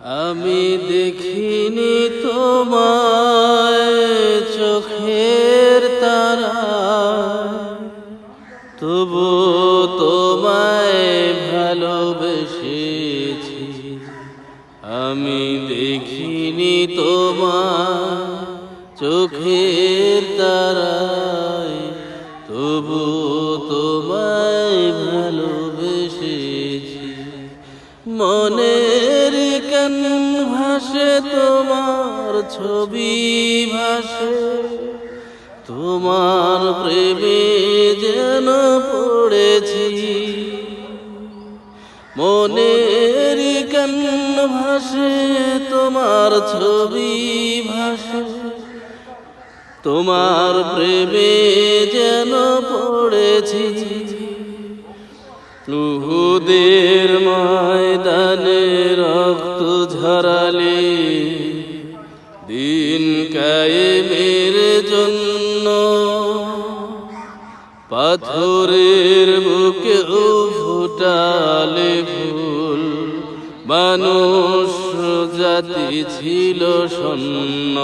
আমি দেখিনি তোমায় চোখের তারায়, তবু তোমায় ভালোবেসেছি। আমি দেখিনি তোমায় চোখের তারায়, তবু তোমায় ভালোবেসেছি। মনের ক্যানভাসে তোমার ছবি ভাসে, তোমার প্রেমে যেন পড়েছি। মনের ক্যানভাসে তোমার ছবি ভাসে, তোমার প্রেমে যেন পড়েছি। উহুদের ময়দানে রক্ত ঝরালে দিন কায়েমের জন্য, পাথরের বুকে ফুটালে ফুল, মানুষ জাতি ছিল শূন্য।